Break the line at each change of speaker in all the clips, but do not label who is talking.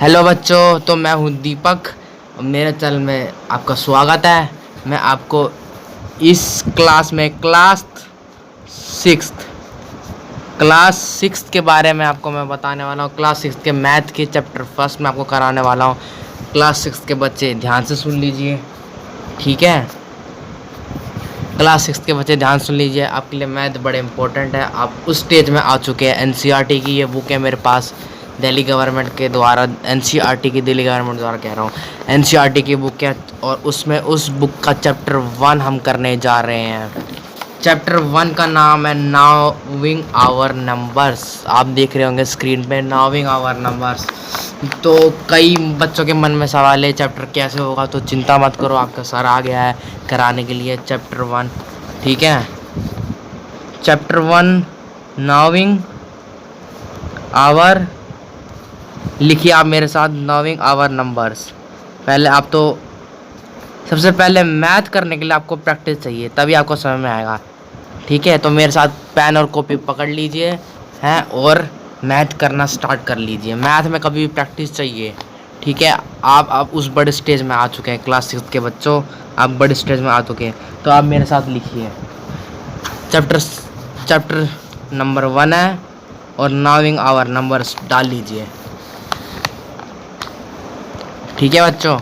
Hello बच्चों, तो मैं हूँ दीपक और मेरे चैनल में आपका स्वागत है। मैं आपको इस क्लास में क्लास सिक्स्थ के बारे में आपको मैं बताने वाला हूँ। क्लास सिक्स्थ के मैथ के चैप्टर फर्स्ट में आपको कराने वाला हूँ। क्लास सिक्स्थ के बच्चे ध्यान से सुन लीजिए, ठीक है। क्लास सिक्स्थ के बच्चे ध्यान सुन लीजिए, आपके लिए मैथ बड़े इंपॉर्टेंट है। आप उस स्टेज में आ चुके हैं। एनसीईआरटी की ये बुक है मेरे पास, दिल्ली गवर्नमेंट के द्वारा, एनसीईआरटी की दिल्ली गवर्नमेंट द्वारा कह रहा हूँ, एनसीईआरटी की बुक है। और उसमें उस बुक का चैप्टर 1 हम करने जा रहे हैं। चैप्टर 1 का नाम है नाविंग आवर नंबर्स। आप देख रहे होंगे स्क्रीन पे नाविंग आवर नंबर्स। तो कई बच्चों के मन में सवाल है चैप्टर कैसे होगा, तो चिंता मत करो, आपका सर आ गया है कराने के लिए चैप्टर 1, ठीक है। चैप्टर 1 नाविंग आवर, लिखिए आप मेरे साथ, नाविंग आवर नंबर्स। पहले आप तो सबसे पहले मैथ करने के लिए आपको प्रैक्टिस चाहिए, तभी आपको समझ में आएगा, ठीक है। तो मेरे साथ पेन और कॉपी पकड़ लीजिए हैं और मैथ करना स्टार्ट कर लीजिए। मैथ में कभी भी प्रैक्टिस चाहिए, ठीक है। आप उस बड़े स्टेज में आ चुके हैं, क्लास सिक्स के बच्चों, आप बड़े स्टेज में आ चुके हैं। तो आप मेरे साथ लिखिए, चैप्टर नंबर 1 है और नाविंग आवर नंबर्स डाल लीजिए, ठीक है बच्चों।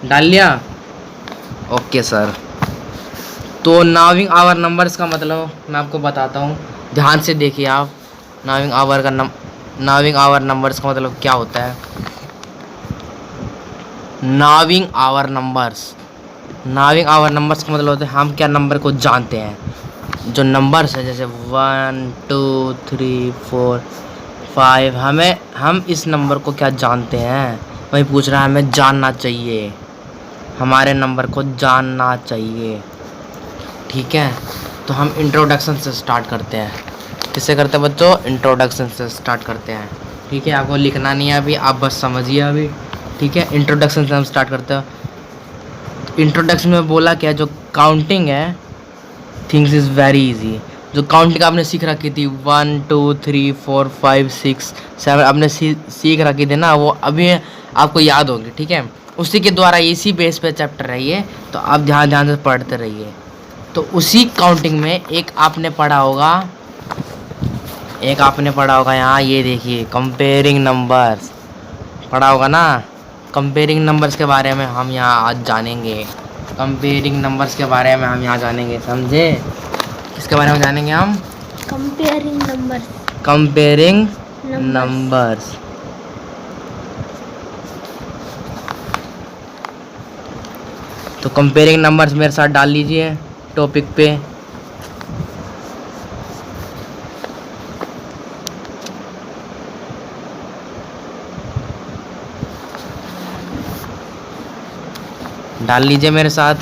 डाल लिया? Okay sir. तो नाविंग आवर नंबर्स का मतलब मैं आपको बताता हूँ, ध्यान से देखिए आप। नाविंग आवर नंबर्स का मतलब क्या होता है। नाविंग आवर नंबर्स का मतलब होता है हम क्या नंबर को जानते हैं। जो नंबर्स है जैसे 1 2 3 4 5, हम इस नंबर को क्या जानते हैं, वही पूछ रहा है। हमें जानना चाहिए, हमारे नंबर को जानना चाहिए, ठीक है। तो हम इंट्रोडक्शन से स्टार्ट करते हैं। किससे करते हैं बच्चों? इंट्रोडक्शन से स्टार्ट करते हैं, ठीक है। आपको लिखना नहीं है अभी, आप बस समझिए अभी, ठीक है। इंट्रोडक्शन से हम स्टार्ट करते हैं। इंट्रोडक्शन में बोला क्या, जो काउंटिंग है, थिंग्स इज़ वेरी इजी। जो काउंटिंग आपने सीख रखी थी 1 2 3 4 5 6 7 आपने सीख रखी थी ना, वो अभी आपको याद होगी, ठीक है। उसी के द्वारा इसी बेस पे चैप्टर है ये, तो आप ध्यान से पढ़ते रहिए। तो उसी काउंटिंग में एक आपने पढ़ा होगा यहाँ, ये देखिए, कंपेयरिंग नंबर्स पढ़ा होगा ना। कंपेयरिंग नंबर्स के बारे में हम यहाँ आज जानेंगे। कंपेयरिंग नंबर्स के बारे में हम यहाँ जानेंगे, समझे? किसके बारे में जानेंगे हम?
Comparing numbers.
Comparing numbers. तो कंपेयरिंग नंबर्स मेरे साथ डाल लीजिए टॉपिक पे। डाल लीजिए मेरे साथ।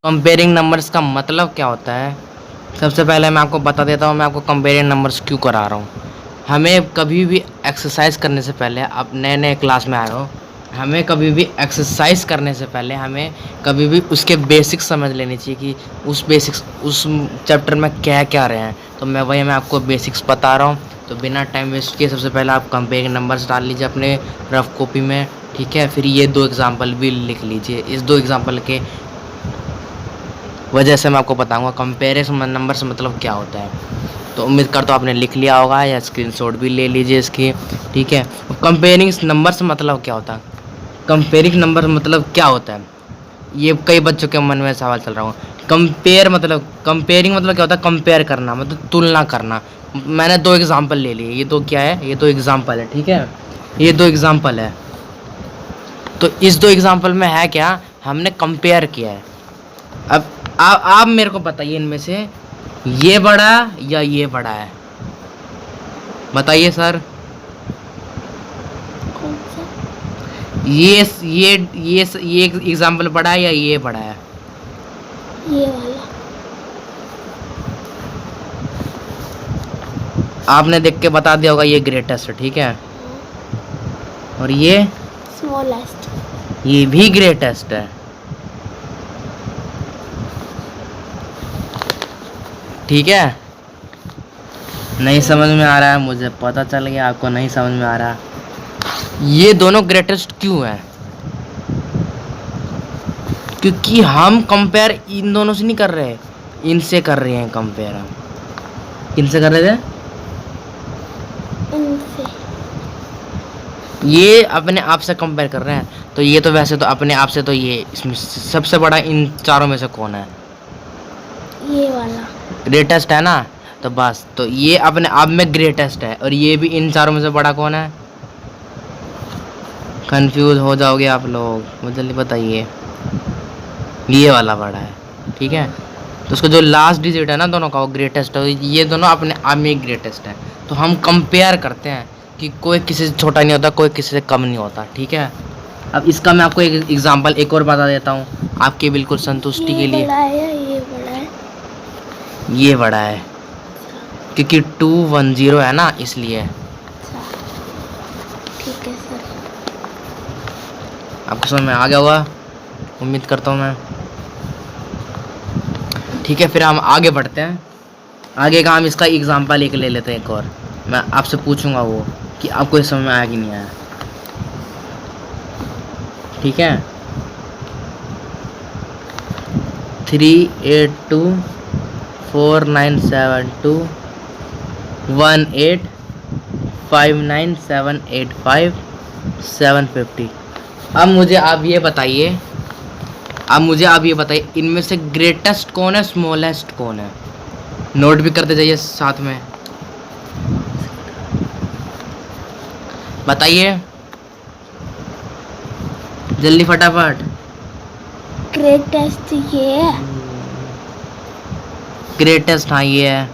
कंपेयरिंग नंबर्स का मतलब क्या होता है, सबसे पहले मैं आपको बता देता हूँ मैं आपको कंपेयरिंग नंबर्स क्यों करा रहा हूँ। हमें कभी भी एक्सरसाइज करने से पहले, आप नए क्लास में आए हो, हमें कभी भी एक्सरसाइज करने से पहले हमें कभी भी उसके बेसिक्स समझ लेनी चाहिए कि उस चैप्टर में क्या क्या रहे हैं। तो मैं आपको बेसिक्स बता रहा हूँ। तो बिना टाइम वेस्ट किए सबसे पहले आप कंपेयरिंग नंबर्स डाल लीजिए अपने रफ कॉपी में, ठीक है। फिर ये 2 एग्जाम्पल भी लिख लीजिए। इस 2 एग्जाम्पल के वजह से मैं आपको बताऊंगा कंपेरिजन नंबर से मतलब क्या होता है। तो उम्मीद करता हूँ आपने लिख लिया होगा या स्क्रीनशॉट भी ले लीजिए इसकी, ठीक है। कंपेयरिंग नंबर से मतलब क्या होता है, कंपेयरिंग नंबर मतलब क्या होता है, ये कई बच्चों के मन में सवाल चल रहा हो। कंपेयरिंग मतलब क्या होता है, कंपेयर करना मतलब तुलना करना। मैंने 2 एग्जाम्पल ले लिए, ये तो क्या है, ये 2 एग्जाम्पल है, ठीक है। ये 2 एग्जाम्पल है। तो इस 2 एग्जाम्पल में है क्या, हमने कंपेयर किया है। अब आप मेरे को बताइए, इनमें से ये बड़ा या ये बड़ा है, बताइए सर।
कौन सा?
ये एग्जाम्पल बड़ा है या ये बड़ा है?
ये वाला।
आपने देख के बता दिया होगा ये ग्रेटेस्ट है, ठीक है। और ये
स्मॉलेस्ट।
ये भी ग्रेटेस्ट है, ठीक है। नहीं समझ में आ रहा है, मुझे पता चल गया आपको नहीं समझ में आ रहा। ये दोनों ग्रेटेस्ट क्यों है? क्योंकि हम कंपेयर इन दोनों से नहीं कर रहे, इनसे कर रहे हैं कंपेयर। हम किनसे कर रहे थे?
इनसे।
ये अपने आप से कंपेयर कर रहे हैं, तो ये तो वैसे तो अपने आप से तो ये इसमें सबसे बड़ा इन चारों में से कौन है?
ये वाला।
ग्रेटेस्ट है ना, तो बस तो ये अपने आप में ग्रेटेस्ट है, और ये भी इन चारों में से बड़ा कौन है? कंफ्यूज हो जाओगे आप लोग, मुझे जल्दी बताइए। ये वाला बड़ा है, ठीक है। तो उसका जो लास्ट डिजिट है ना दोनों का, वो ग्रेटेस्ट है। ये दोनों अपने आप में ग्रेटेस्ट है। तो हम कंपेयर करते हैं कि कोई किसी से छोटा नहीं होता, कोई किसी से कम नहीं होता, ठीक है। अब इसका मैं आपको एक एग्जांपल एक और बता देता हूँ आपकी बिल्कुल संतुष्टि के लिए।
बड़ा है या ये बड़ा है?
ये बड़ा है, क्योंकि 210 है ना, इसलिए।
अच्छा, ठीक है सर।
आपको समझ में आ गया होगा, उम्मीद करता हूँ मैं। ठीक है, फिर हम आगे बढ़ते हैं। आगे का हम इसका एग्जांपल एक ले लेते हैं एक और। मैं आपसे पूछूंगा वो कि आपको ये समझ में आया कि नहीं आया, ठीक है। 3824829785785 अब मुझे आप ये बताइए, इनमें से ग्रेटेस्ट कौन है, स्मॉलेस्ट कौन है? नोट भी करते जाइए साथ में, बताइए जल्दी फटाफट।
ग्रेटेस्ट ये है।
ग्रेटेस्ट, हाँ ये है,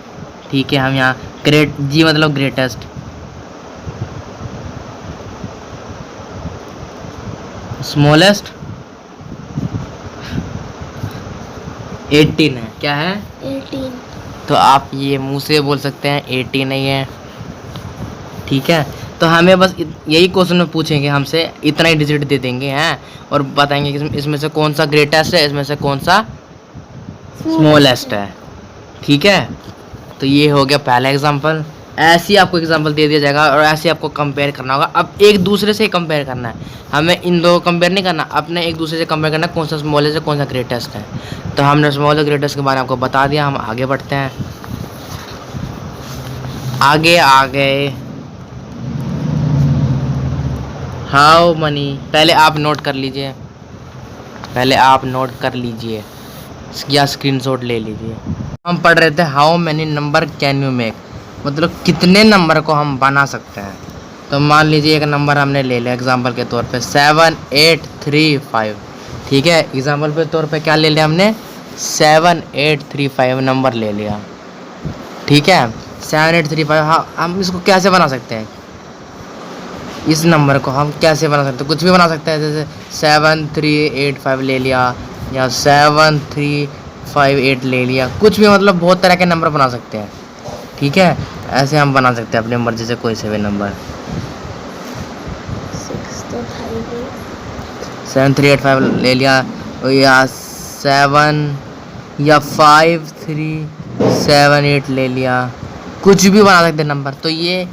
ठीक है। हम यहाँ ग्रेट जी मतलब ग्रेटेस्ट। स्मॉलेस्ट 18 है, क्या है?
18।
तो आप ये मुंह से बोल सकते हैं 18 नहीं है, ठीक है। तो हमें बस यही क्वेश्चन में पूछेंगे, हमसे इतना ही डिजिट दे देंगे हैं, और बताएंगे कि इसमें से कौन सा ग्रेटेस्ट है, इसमें से कौन सा स्मॉलेस्ट है, ठीक है। तो ये हो गया पहला एग्जांपल। ऐसे ही आपको एग्जांपल दे दिया जाएगा, और ऐसे आपको कंपेयर करना होगा। अब एक दूसरे से कंपेयर करना है, हमें इन दो कंपेयर नहीं करना, अपने एक दूसरे से कंपेयर करना कौन सा स्मॉलेस्ट है कौन सा ग्रेटेस्ट है। तो हमने स्मॉल और ग्रेटेस्ट के बारे में आपको बता दिया। हम आगे बढ़ते हैं, आगे हाउ मनी, पहले आप नोट कर लीजिए, या स्क्रीनशॉट ले लीजिए। हम पढ़ रहे थे how many number can you make, मतलब कितने नंबर को हम बना सकते हैं। तो मान लीजिए एक नंबर हमने ले लिया एग्जांपल के तौर पे 7835, ठीक है। एग्जांपल के तौर पे क्या ले लिया हमने, 7835 नंबर ले लिया, ठीक है। 7835, हाँ हम इसको कैसे बना सकते हैं, इस नंबर को हम कैसे बना सकते हैं? कुछ भी बना सकते हैं, जैसे 7385 ले लिया, या 7358 ले लिया, कुछ भी, मतलब बहुत तरह के नंबर बना सकते हैं, ठीक है। ऐसे हम बना सकते हैं अपनी मर्जी से कोई से भी नंबर। 7385 ले लिया, या 5378 ले लिया, कुछ भी बना सकते हैं नंबर। तो ये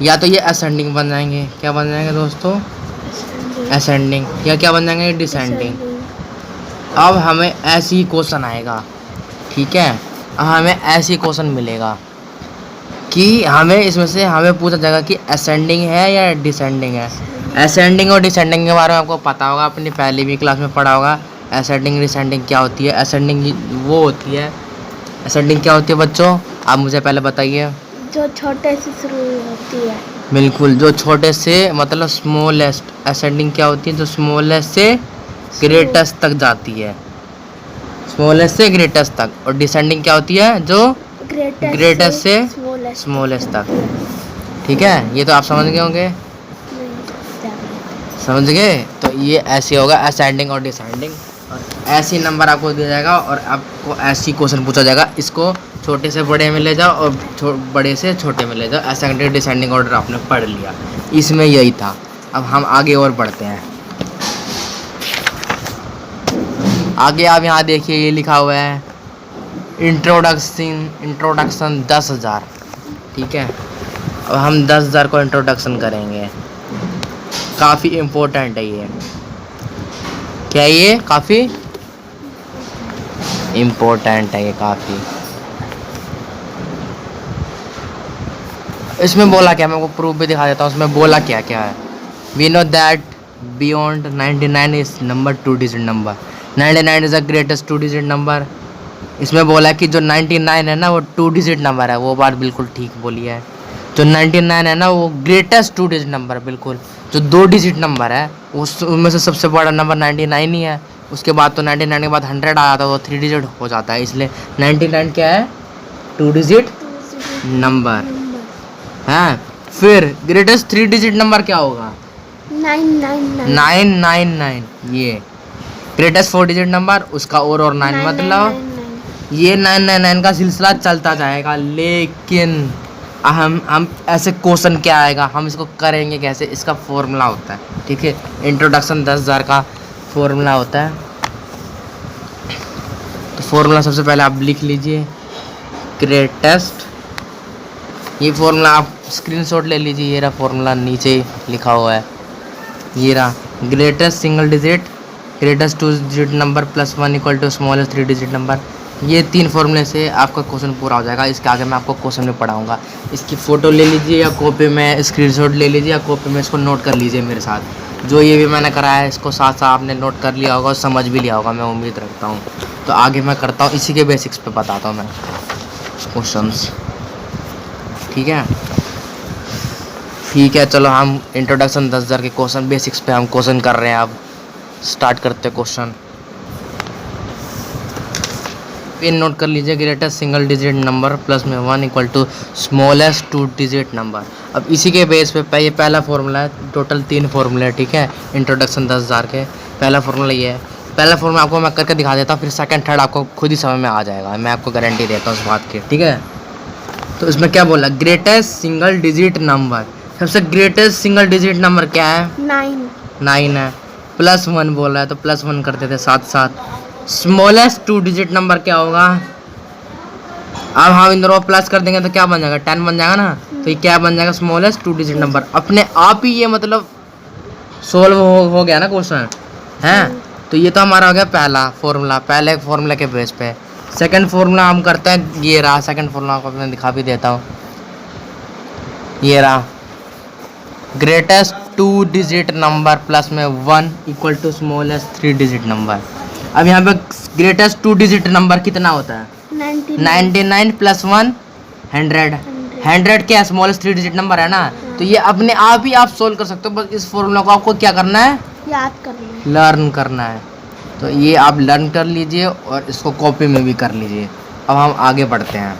या तो ये असेंडिंग बन जाएंगे, क्या बन जाएंगे दोस्तों, असेंडिंग, या क्या बन जाएंगे, डिसेंडिंग। अब हमें ऐसी ही क्वेश्चन आएगा, ठीक है। अब हमें ऐसी क्वेश्चन मिलेगा कि हमें इसमें से हमें पूछा जाएगा कि असेंडिंग है या डिसेंडिंग है। असेंडिंग और डिसेंडिंग के बारे में आपको पता होगा, अपनी पहली भी क्लास में पढ़ा होगा। असेंडिंग डिसेंडिंग क्या होती है? असेंडिंग वो होती है, असेंडिंग क्या होती है बच्चों, आप मुझे पहले बताइए।
जो छोटे से शुरू होती है।
बिल्कुल, जो छोटे से मतलब स्मॉलेस्ट। असेंडिंग क्या होती है, जो स्मॉलेस्ट से ग्रेटेस्ट तक जाती है, स्मॉलेस्ट से ग्रेटेस्ट तक। और डिसेंडिंग क्या होती है, जो ग्रेटेस्ट से स्मॉलेस्ट तक, ठीक है। ये तो आप समझ गए होंगे, समझ गए। तो ये ऐसे होगा असेंडिंग और डिसेंडिंग, और ऐसी नंबर आपको दिया जाएगा और आपको ऐसी क्वेश्चन पूछा जाएगा, इसको छोटे से बड़े में ले जाओ और बड़े से छोटे में ले जाओ। असेंडिंग डिसेंडिंग ऑर्डर आपने पढ़ लिया, इसमें यही था। अब हम आगे और बढ़ते हैं। आगे आप यहाँ देखिए, ये लिखा हुआ है इंट्रोडक्शन 10,000, ठीक है। अब हम 10,000 को इंट्रोडक्शन करेंगे। काफ़ी इम्पोर्टेंट है ये। क्या ये काफ़ी इम्पोर्टेंट है ये काफ़ी। इसमें बोला क्या, मैं आपको प्रूफ भी दिखा देता हूँ। उसमें बोला क्या क्या है। We know that beyond 99 is number 2 digit number. 99 is the greatest 2 digit number. इसमें बोला कि जो 99 है ना वो 2 डिजिट नंबर है। वो बात बिल्कुल ठीक बोली है। जो 99 है ना वो ग्रेटेस्ट 2 डिजिट नंबर है बिल्कुल। जो 2 डिजिट नंबर है उसमें से सबसे बड़ा नंबर 99 ही है। उसके बाद तो 99 के बाद 100 आ जाता है, वो 3 डिजिट हो जाता है। इसलिए 99 क्या है, 2 डिजिट नंबर है। फिर ग्रेटेस्ट 3 डिजिट नंबर क्या होगा, 999। ये ग्रेटेस्ट 4 डिजिट नंबर, उसका और 9 मतलब ये 999 का सिलसिला चलता जाएगा। लेकिन हम ऐसे क्वेश्चन क्या आएगा, हम इसको करेंगे कैसे, इसका फॉर्मूला होता है। ठीक है, इंट्रोडक्शन 10,000 का फॉर्मूला होता है। तो फॉर्मूला सबसे पहले आप लिख लीजिए, ग्रेटेस्ट। ये फॉर्मूला आप स्क्रीनशॉट ले लीजिए। ये रहा फॉर्मूला, नीचे लिखा हुआ है। ये रहा greatest single digit, greatest 2 digit number plus 1 equal to smallest 3 digit number. ये 3 फॉर्मूले से आपका क्वेश्चन पूरा हो जाएगा। इसके आगे मैं आपको क्वेश्चन में पढ़ाऊंगा। इसकी फ़ोटो ले लीजिए या कॉपी में स्क्रीनशॉट ले लीजिए या कॉपी में इसको नोट कर लीजिए मेरे साथ। जो ये भी मैंने कराया है इसको साथ साथ आपने नोट कर लिया होगा और समझ भी लिया होगा, मैं उम्मीद रखता हूँ। तो आगे मैं करता हूँ, इसी के बेसिक्स पे बताता हूँ मैं क्वेश्चंस। ठीक है, ठीक है, चलो हम इंट्रोडक्शन 10,000 के क्वेश्चन बेसिक्स पे हम क्वेश्चन कर रहे हैं। अब स्टार्ट करते हैं क्वेश्चन। पेन नोट कर लीजिए, greatest single digit number plus में 1 equal to smallest 2 digit number. अब इसी के बेस पे ये पहला फॉर्मूला है। टोटल 3 फॉर्मूले हैं। ठीक है, इंट्रोडक्शन 10,000 के पहला फॉर्मूला ये है। पहला फॉर्मूला आपको मैं करके दिखा देता हूँ, फिर सेकंड थर्ड आपको खुद ही समझ में आ जाएगा। मैं आपको गारंटी देता हूँ उस बात की। ठीक है, तो इसमें क्या बोला, ग्रेटेस्ट सिंगल डिजिट नंबर। सबसे ग्रेटेस्ट सिंगल डिजिट नंबर क्या है, 9 है। प्लस 1 बोला है तो प्लस 1 करते थे साथ साथ। स्मॉलेस्ट 2 डिजिट नंबर क्या होगा, अब हम इन दोनों प्लस कर देंगे तो क्या बन जाएगा, 10 बन जाएगा ना। तो ये क्या बन जाएगा, स्मॉलेस्ट 2 डिजिट नंबर। अपने आप ही ये मतलब सोल्व हो गया ना क्वेश्चन है। तो ये तो हमारा हो गया पहला फॉर्मूला, पहले फॉर्मूला के बेस पे। सेकंड फॉर्मूला हम करते हैं, ये रहा सेकंड फॉर्मूला, आपको मैं दिखा भी देता हूँ। ये रहा ग्रेटेस्ट 2 डिजिट नंबर प्लस में 1 equal to smallest 3 digit number. अब यहाँ पे ग्रेटेस्ट 2 डिजिट नंबर कितना होता है, 99 प्लस 1 100। 100 क्या स्मॉलेस्ट 3 डिजिट नंबर है ना। तो ये अपने आप ही आप सोल्व कर सकते हो। बस इस फॉर्मूला को आपको क्या करना है,
याद करना है,
लर्न करना है। तो ये आप लर्न कर लीजिए और इसको कॉपी में भी कर लीजिए। अब हम आगे बढ़ते हैं,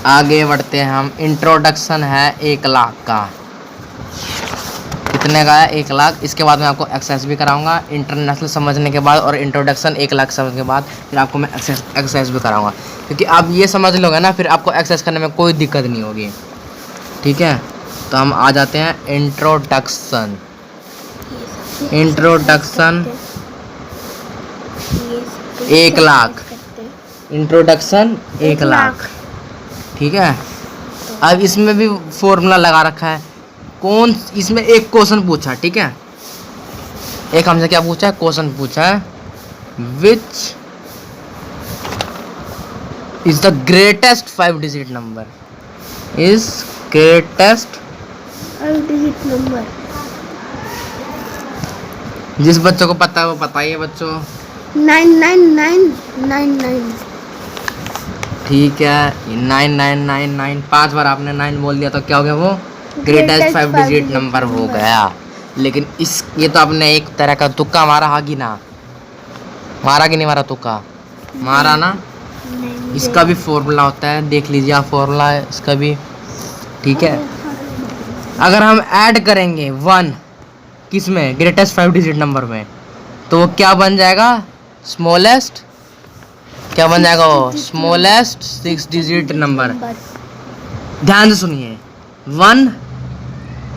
आगे बढ़ते हैं हम। इंट्रोडक्शन है 1 लाख का। कितने का है, 1 लाख। इसके बाद मैं आपको एक्सरसाइज भी कराऊंगा इंटरनेशनल समझने के बाद, और इंट्रोडक्शन 1 लाख समझने के बाद फिर आपको मैं एक्सरसाइज भी कराऊंगा। क्योंकि आप ये समझ लोगे ना, फिर आपको एक्सरसाइज करने में कोई दिक्कत नहीं होगी। ठीक है, तो हम आ जाते हैं introduction. Introduction 1 lakh, introduction 1 lakh. ठीक है, अब इसमें भी फॉर्मूला लगा रखा है। कौन, इसमें एक क्वेश्चन पूछा। ठीक है, एक हमसे क्या पूछा है, क्वेश्चन पूछा है, which is the greatest 5 digit number, is greatest
5 digit number.
जिस बच्चों को पता है वो बताइए बच्चों।
99999।
ठीक है, 9999 5 बार आपने 9 बोल दिया तो क्या हो गया, वो ग्रेटेस्ट 5 डिजिट नंबर हो गया। लेकिन इस ये तो आपने एक तरह का तुक्का मारा, हाँ कि ना मारा कि नहीं मारा, तुक्का मारा ना। इसका भी फॉर्मूला होता है, देख लीजिए आप फॉर्मूला है इसका भी। ठीक है, अगर हम ऐड करेंगे 1 किस में, ग्रेटेस्ट 5 डिजिट नंबर में, तो वो क्या बन जाएगा, स्मॉलेस्ट क्या बन जाएगा, वो स्मॉलेस्ट 6 डिजिट नंबर। ध्यान से सुनिए, 1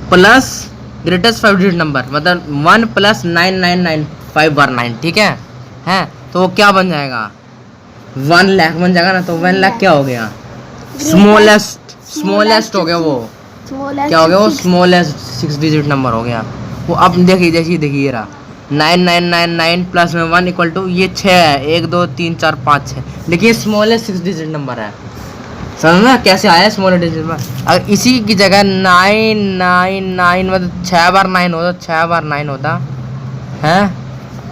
प्लस ग्रेटेस्ट 5 डिजिट नंबर मतलब 1 प्लस 999 5 बार 9। ठीक है, हैं तो वो क्या बन जाएगा, 1 लाख बन जाएगा ना। तो 1 लाख क्या हो गया, स्मॉलेस्ट हो गया वो,
स्मॉलेस्ट
क्या हो गया वो, स्मॉलेस्ट 6 डिजिट नंबर हो गया वो। अब देखिए जैसे देखिए रहा 9999 प्लस में 1 इक्वल टू ये 6 है, 1 2 3 4 5 6, लेकिन स्मॉलेस्ट 6 डिजिट नंबर है। समझना कैसे आया स्मॉलेस्ट डिजिट नंबर। अगर इसी की जगह 999 मतलब 6 बार 9 होता, 6 बार 9 होता है,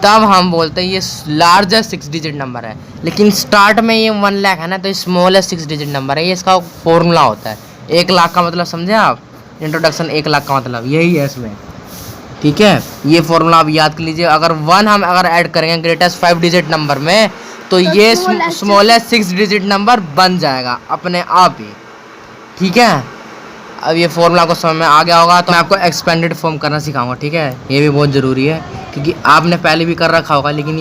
तब हम बोलते हैं ये लार्जेस्ट 6 डिजिट नंबर है। लेकिन स्टार्ट में ये 1 लाख है ना, तो स्मॉलेस्ट 6 डिजिट नंबर है, ये इसका फॉर्मूला होता है। 1 लाख का मतलब समझे आप, इंट्रोडक्शन 1 लाख का मतलब यही है इसमें, ठीक है। ये फॉर्मूला आप याद कर लीजिए। अगर 1 हम अगर ऐड करेंगे ग्रेटेस्ट 5 डिजिट नंबर में, तो ये स्मॉलेस्ट 6 डिजिट नंबर बन जाएगा अपने आप ही, ठीक है। अब ये फॉर्मूला को समझ में आ गया होगा, तो मैं आपको एक्सपेंडेड फॉर्म करना सिखाऊंगा, ठीक है। ये भी बहुत ज़रूरी है क्योंकि आपने पहले भी कर रखा होगा, लेकिन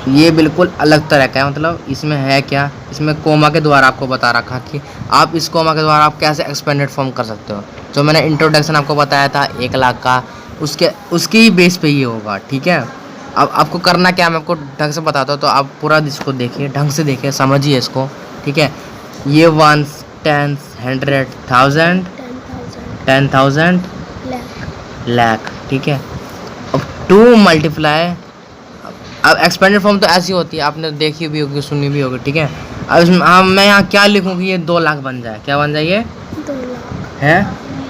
ये बिल्कुल अलग तरह का है। मतलब इसमें है क्या, इसमें कोमा के द्वारा आपको बता रखा कि आप इस कोमा के द्वारा आप कैसे एक्सपेंडेड फॉर्म कर सकते हो। जो मैंने इंट्रोडक्शन आपको बताया था 1 लाख का, उसके ही बेस पे ये होगा, ठीक है। अब आपको करना क्या, मैं आपको ढंग से बताता हूँ, तो आप पूरा इसको देखिए, ढंग से देखिए, समझिए इसको, ठीक है। ये 1 10 100 1000 10,000 लाख, ठीक है। अब 2 मल्टीप्लाई, अब एक्सपेंडेड फॉर्म तो ऐसी होती है, आपने देखी भी होगी, सुनी भी होगी, ठीक है। अब इसमें मैं यहाँ क्या लिखूँ कि ये 2 लाख बन जाए, क्या बन जाए ये
2 लाख
है,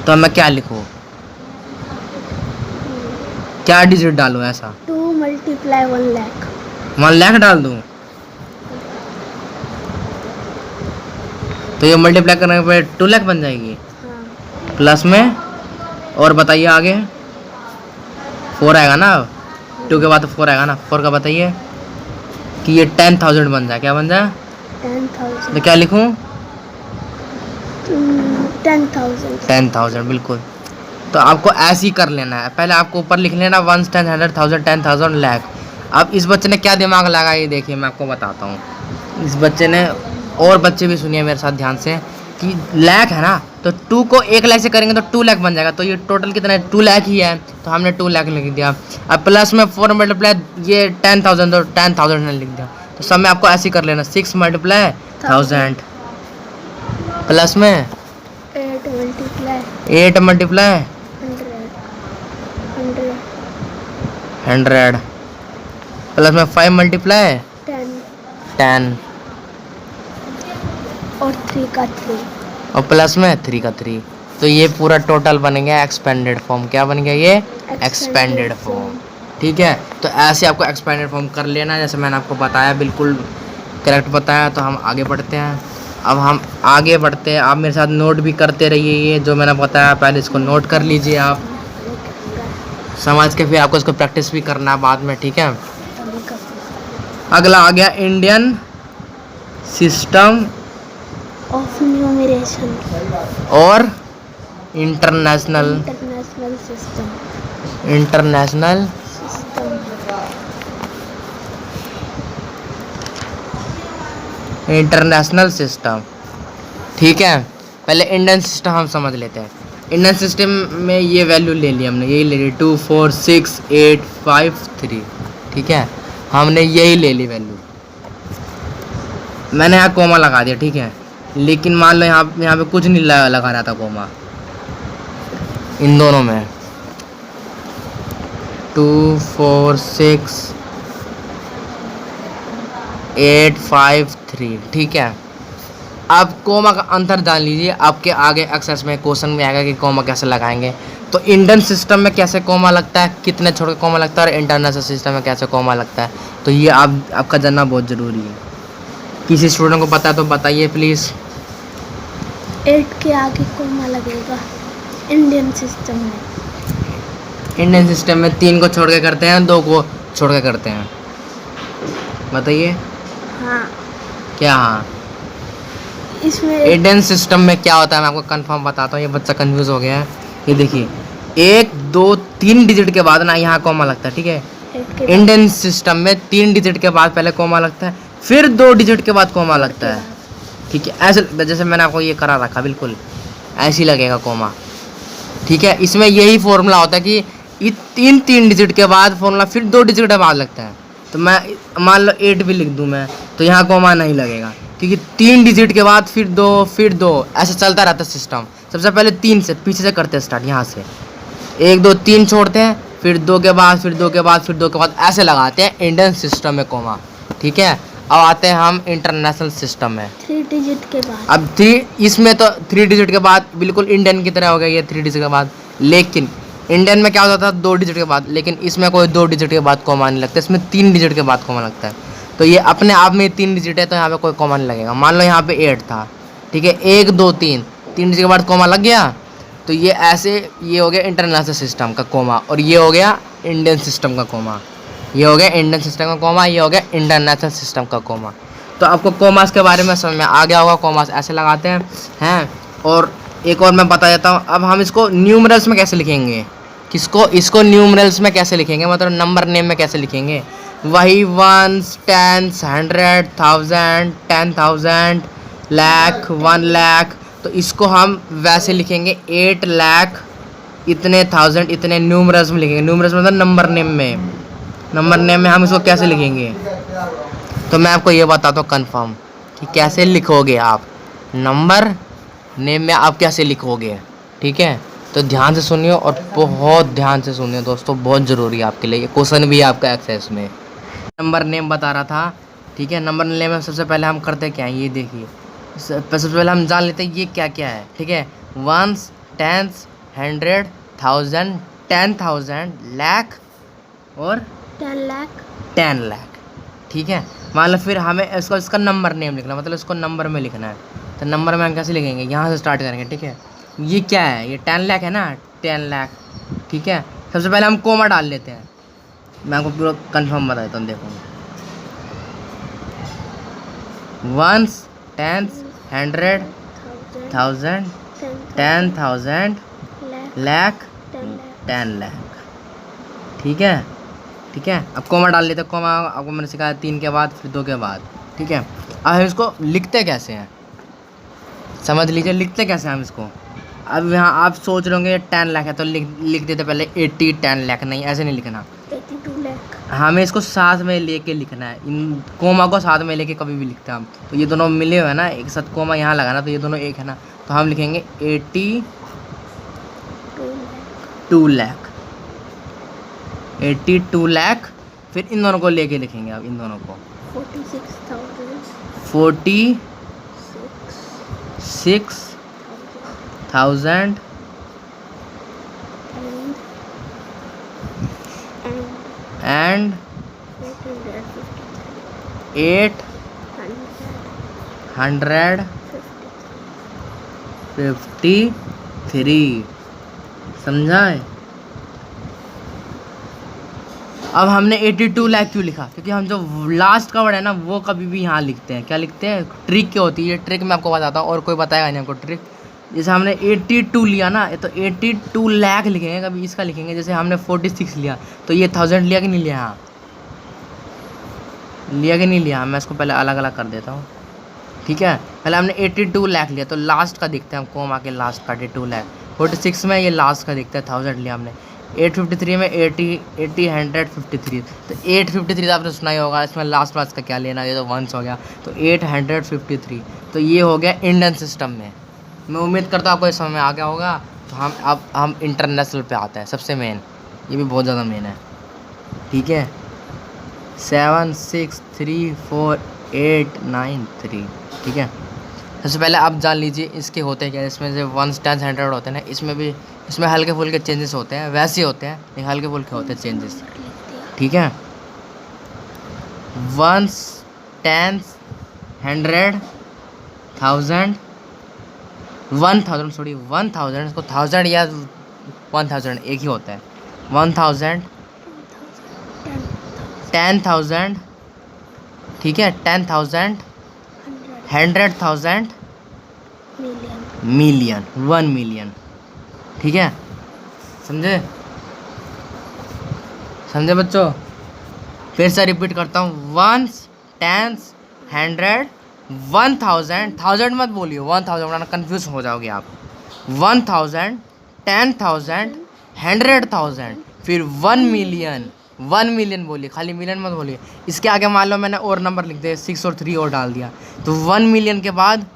तो मैं क्या लिखूँ, क्या डिजिट डालूँ ऐसा,
2 मल्टीप्लाई 1 लाख
1 लाख डाल दूँ, तो ये मल्टीप्लाई करने पे 2 लाख बन जाएगी।
हाँ।
प्लस में और बताइए आगे 4 आएगा ना, 2 के बाद 4 आएगा ना, 4 का बताइए कि ये 10,000 बन जाए, क्या बन जाए
10,000
तो क्या लिखूं
10,000
10,000 बिल्कुल। तो आपको ऐसे ही कर लेना है, पहले आपको ऊपर लिख लेना 1 10 100 10,000 लाख। अब इस बच्चे ने क्या दिमाग लगाया ये देखिए, मैं आपको बताता हूँ। इस बच्चे ने, और बच्चे भी सुनिए मेरे साथ ध्यान से, कि लाख है ना, तो 2 को 1 लाख से करेंगे तो 2 लाख बन जाएगा, तो ये टोटल कितना है 2 लाख ही है, तो हमने 2 लाख लिख दिया। अब प्लस में 4 मल्टीप्लाई ये 10,000, तो 10,000 ने लिख दिया। तो सब में आपको ऐसे ही कर लेना 6 मल्टीप्लाई 1000 प्लस में 8 मल्टीप्लाई 100 प्लस में 5 मल्टीप्लाई 10
और 3 का 3
और प्लस में 3 का 3। तो ये पूरा टोटल बन गया एक्सपेंडेड फॉर्म। क्या बन गया ये एक्सपेंडेड फॉर्म, ठीक है। तो ऐसे आपको एक्सपेंडेड फॉर्म कर लेना, जैसे मैंने आपको बताया, बिल्कुल करेक्ट बताया। तो हम आगे बढ़ते हैं। अब हम आगे बढ़ते हैं, आप मेरे साथ नोट भी करते रहिए, ये जो मैंने बताया पहले इसको नोट कर लीजिए आप, समझ के फिर आपको इसको प्रैक्टिस भी करना बाद में, ठीक है। अगला आ गया इंडियन सिस्टम
ऑफ न्यूमरेशन
और इंटरनेशनल
सिस्टम
इंटरनेशनल सिस्टम, ठीक है। पहले इंडियन सिस्टम हम समझ लेते हैं। इंडियन सिस्टम में ये वैल्यू ले ली हमने, यही ले ली 2 4 6 8 5 3, ठीक है। हमने यही ले ली वैल्यू, मैंने यहाँ कोमा लगा दिया, ठीक है। लेकिन मान लो यहाँ पे कुछ नहीं लगा रहा था कोमा, इन दोनों में 2 4 6 8 5 3, ठीक है। अब कोमा का अंतर जान लीजिए, आपके आगे एक्सेस में क्वेश्चन में आएगा कि कोमा कैसे लगाएंगे। तो इंडियन सिस्टम में कैसे कोमा लगता है, कितने छोड़ के कोमा लगता है, और इंटरनेशनल सिस्टम में कैसे कोमा लगता है, तो ये आपका जानना बहुत ज़रूरी है। किसी स्टूडेंट को पता है तो बताइए प्लीज़।
8 के आगे कोमा लगेगा इंडियन सिस्टम में।
इंडियन सिस्टम में 3 को छोड़ के करते हैं, 2 को छोड़ के करते हैं, बताइए।
हाँ,
क्या हाँ,
इसमें
इंडियन सिस्टम में क्या होता है मैं आपको कंफर्म बताता हूँ, ये बच्चा कंफ्यूज हो गया है। ये देखिए 1 2 3 डिजिट के बाद ना यहाँ कोमा लगता है, ठीक है।
8 के
इंडियन सिस्टम में 3 डिजिट के बाद पहले कोमा लगता है, फिर 2 डिजिट के बाद कोमा लगता है, ठीक है। ऐसे लगता है जैसे मैंने आपको ये करा रखा, बिल्कुल ऐसे ही लगेगा कोमा, ठीक है। इसमें यही फॉर्मूला होता है कि ये 3 डिजिट के बाद फॉर्मूला फिर 2 डिजिट के बाद लगता है। तो मैं मान लो 8 भी लिख दूँ मैं, तो यहाँ कोमा नहीं लगेगा, क्योंकि 3 डिजिट के बाद फिर 2 फिर 2 ऐसे चलता रहता है सिस्टम। सबसे पहले 3 से पीछे से करते हैं स्टार्ट, यहाँ से 1 2 3 छोड़ते हैं, फिर 2 के बाद फिर 2 के बाद फिर 2 के बाद ऐसे लगाते हैं इंडियन सिस्टम में कोमा। ठीक है, अब आते हैं हम इंटरनेशनल सिस्टम में।
3 डिजिट के बाद
अब 3 इसमें तो 3 डिजिट के बाद बिल्कुल इंडियन की तरह हो गया ये 3 डिजिट के बाद, लेकिन इंडियन में क्या होता था 2 डिजिट के बाद, लेकिन इसमें कोई 2 डिजिट के बाद कोमा नहीं लगता, इसमें 3 डिजिट के बाद कोमा लगता है। तो ये अपने आप में 3 डिजिट है तो यहाँ पे कोई कोमा नहीं लगेगा। मान लो यहाँ पे 8 था, ठीक है, 1 2 3 डिजिट के बाद कोमा लग गया, तो ये ऐसे ये हो गया इंटरनेशनल सिस्टम का कोमा, और ये हो गया इंडियन सिस्टम का कोमा। ये हो गया इंडियन सिस्टम का कोमा, ये हो गया इंटरनेशनल सिस्टम का कोमा। तो आपको कोमास के बारे में समझ में आ गया होगा, कोमास ऐसे लगाते हैं। और एक और मैं बता देता हूँ, अब हम इसको न्यूमरल्स में कैसे लिखेंगे, किसको, इसको न्यूमरल्स में कैसे लिखेंगे, मतलब नंबर नेम में कैसे लिखेंगे। वही 1s 10s 100 1000 10,000 लाख 1 लाख, तो इसको हम वैसे लिखेंगे 8 लाख इतने 1000 इतने न्यूमरल्स में लिखेंगे। न्यूमरल्स मतलब नंबर नेम में, नंबर नेम में हम इसको कैसे लिखेंगे, तो मैं आपको ये बताता हूँ कन्फर्म कि कैसे लिखोगे आप नंबर नेम में, आप कैसे लिखोगे। ठीक है, तो ध्यान से सुनिए और बहुत ध्यान से सुनिए दोस्तों, बहुत ज़रूरी है आपके लिए, ये क्वेश्चन भी है आपका एक्सेस में। नंबर नेम बता रहा था, ठीक है। नंबर नेम में सबसे पहले हम करते क्या है, ये देखिए, सबसे पहले हम जान लेते हैं ये क्या क्या है। ठीक है, 1s 10s 100 1000 10,000 लाख और
10
लाख। ठीक है, मान लो फिर हमें इसको इसका नंबर नेम लिखना, मतलब इसको नंबर में लिखना है, तो नंबर में हम कैसे लिखेंगे, यहाँ से स्टार्ट करेंगे। ठीक है, ये क्या है, ये 10 लाख है ना, 10 लाख। ठीक है, सबसे पहले हम कोमा डाल लेते हैं, मैं आपको पूरा कंफर्म बता देता हूँ, देखो 1s 10s 100 1000 10,000 लाख 10 लाख। ठीक है, ठीक है, अब कोमा डाल लेते हैं। कोमा आपको मैंने सिखाया 3 के बाद फिर 2 के बाद। ठीक है, अब हम इसको लिखते कैसे हैं, समझ लीजिए लिखते कैसे हम इसको। अब यहाँ आप सोच रहे होंगे 10 लाख है तो लिख देते पहले 80 10 लाख, नहीं ऐसे नहीं लिखना,
82 लाख।
हमें इसको साथ में लेके लिखना है, इन कोमा को साथ में लेके कभी भी लिखते हैं हम, तो ये दोनों मिले हुए हैं ना, एक साथ कोमा यहाँ लगाना, तो ये दोनों एक है ना, तो हम लिखेंगे 82 लाख 82 लाख। फिर इन दोनों को लेके लिखेंगे, अब इन दोनों को 46,000 and 853। समझा है। अब हमने 82 लाख क्यों लिखा, क्योंकि हम जो लास्ट का वर्ड है ना वो कभी भी यहाँ लिखते हैं, क्या लिखते हैं, ट्रिक क्या होती है, ये ट्रिक मैं आपको बताता हूँ और कोई बताएगा नहीं आपको ट्रिक। जैसे हमने 82 लिया ना, तो 82 लाख लिखेंगे, कभी इसका लिखेंगे। जैसे हमने 46 लिया तो ये 1000 लिया कि नहीं लिया, हाँ लिया कि नहीं लिया, मैं इसको पहले अलग अलग कर देता हूँ। ठीक है, पहले हमने 82 लाख लिया, तो लास्ट का देखते हैं हम, कोमा के लास्ट का 82 लाख। 46 में ये लास्ट का देखते हैं 1000 लिया हमने। 853 में 80 153, तो 853 तो आपने सुना ही होगा, इसमें लास्ट का क्या लेना, ये तो 1s हो गया, तो 853। तो ये हो गया इंडियन सिस्टम में। मैं उम्मीद करता हूँ आपको इस समय में आ गया होगा। तो हम इंटरनेशनल पे आते हैं, सबसे मेन, ये भी बहुत ज़्यादा मेन है। ठीक है, 7 6 3 4 8 9 3। ठीक है, सबसे पहले आप जान लीजिए इसके होते हैं क्या। इसमें से 1s 10s 100 होते हैं ना, इसमें हल्के फुल्के चेंजेस होते हैं, वैसे ही होते हैं लेकिन हल्के फुल्के होते हैं चेंजेस। ठीक है, 1s 10s 100 1000 1000 इसको 1000 या 1000 एक ही होता है। 1000 10,000। ठीक है, 10,000 100,000 मिलियन 1 मिलियन। ठीक है, समझे बच्चों। फिर से रिपीट करता हूँ, 1s 10s 100 1000 1000 मत बोलिए, 1000 वरना कंफ्यूज हो जाओगे आप। 1000 10,000 100,000 फिर 1 मिलियन 1 मिलियन बोलिए, खाली मिलियन मत बोलिए। इसके आगे मान लो मैंने और नंबर लिख दिया, 6 और 3 और डाल दिया, तो 1 मिलियन के बाद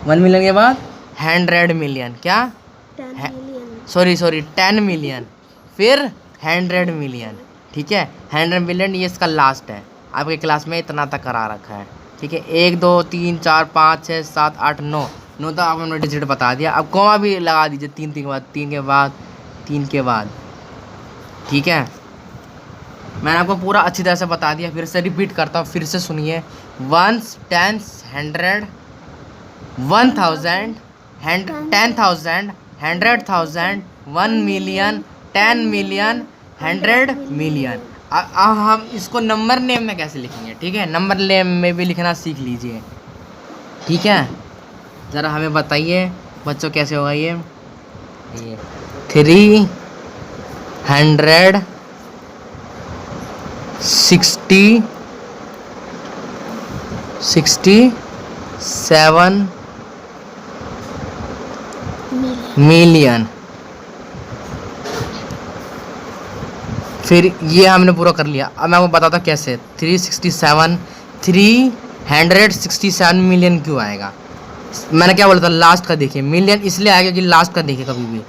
100 मिलियन, क्या
10 मिलियन।
सॉरी 10 मिलियन, फिर 100 मिलियन, ठीक है। 100 मिलियन ये इसका लास्ट है। आपके क्लास में इतना तक करा रखा है, ठीक है। 1 2 3 4 5 6 7 8 9 तो आपने डिजिट बता दिया। अब कॉमा भी लगा दीजिए 3 3 के बाद 3 के बाद 3 के बाद, ठीक है। मैंने आपको पूरा अच्छी तरह से बता दिया, फिर से रिपीट करता हूँ, फिर से सुनिए। 1 10 100 1000 10,000 100,000 1 मिलियन 10 मिलियन 100 मिलियन। अब हम इसको नंबर नेम में कैसे लिखेंगे, ठीक है। नंबर नेम में भी लिखना सीख लीजिए, ठीक है। ज़रा हमें बताइए बच्चों कैसे होगा ये 360 67 मिलियन। फिर ये हमने पूरा कर लिया। अब मैं आपको बताता कैसे 367 मिलियन क्यों आएगा। मैंने क्या बोला था, लास्ट का देखिए। मिलियन इसलिए आएगा कि लास्ट का देखिए, कभी भी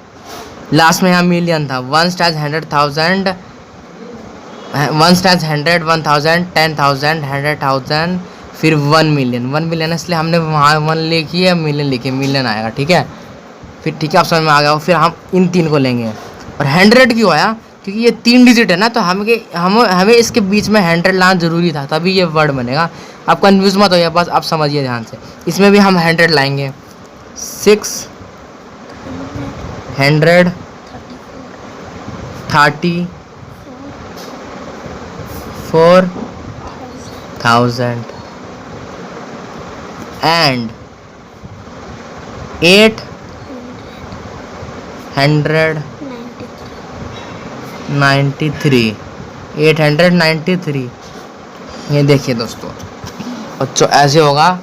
लास्ट में यहाँ मिलियन था। 1 टाइम्स 100,000 1 टाइम्स 100 1,000 10,000 100,000 फिर 1 मिलियन। 1 मिलियन इसलिए हमने वहाँ 1 लिखी है, मिलियन लिखी, मिलियन आएगा, ठीक है। फिर ठीक है, आप समझ में आ गया। फिर हम इन 3 को लेंगे। और 100 क्यों आया, क्योंकि ये 3 डिजिट है ना, तो हमें इसके बीच में 100 लाना ज़रूरी था, तभी ये वर्ड बनेगा। आप कंफ्यूज मत होइए, बस आप समझिए ध्यान से। इसमें भी हम 100 लाएंगे। 6 100 30 4,000 and 893 893। ये देखिए दोस्तों, बच्चों ऐसे होगा।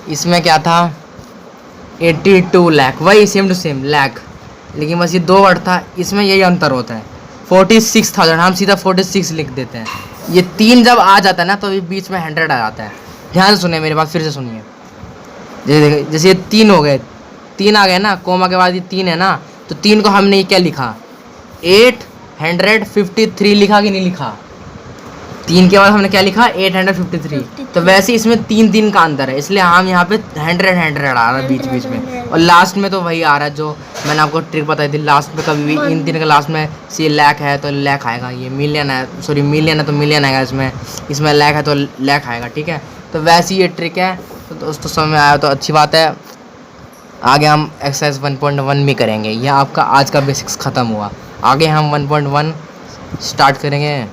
इसमें क्या था 82 लाख, वही सेम टू सेम लाख, लेकिन बस ये 2 वर्ड था, इसमें यही अंतर होता है। 46,000 हम सीधा 46 लिख देते हैं। ये 3 जब आ जाता है ना, तो ये बीच में 100 आ जाता है। ध्यान से सुनिए मेरी बात, फिर से सुनिए। जैसे ये 3 हो गए, 3 आ गए ना, कोमा के बाद ये 3 है ना, तो 3 को हमने ये क्या लिखा 853 लिखा कि नहीं लिखा। 3 के बाद हमने क्या लिखा 853। तो वैसे इसमें 3 का अंतर है, इसलिए हम यहाँ पे 100 आ रहा है बीच में। और लास्ट में तो वही आ रहा है जो मैंने आपको ट्रिक बताई थी। लास्ट में कभी भी इन 3 के लास्ट में से लाख है तो लाख आएगा, ये मिलियन है, सॉरी मिलियन है तो मिलियन आएगा, इसमें लाख है तो लाख आएगा, ठीक है। तो वैसी ये ट्रिक है। तो दोस्तों समझ में आया तो अच्छी बात है। आगे हम एक्सरसाइज 1.1 भी करेंगे। यह आपका आज का बेसिक्स ख़त्म हुआ। आगे हम 1.1 स्टार्ट करेंगे।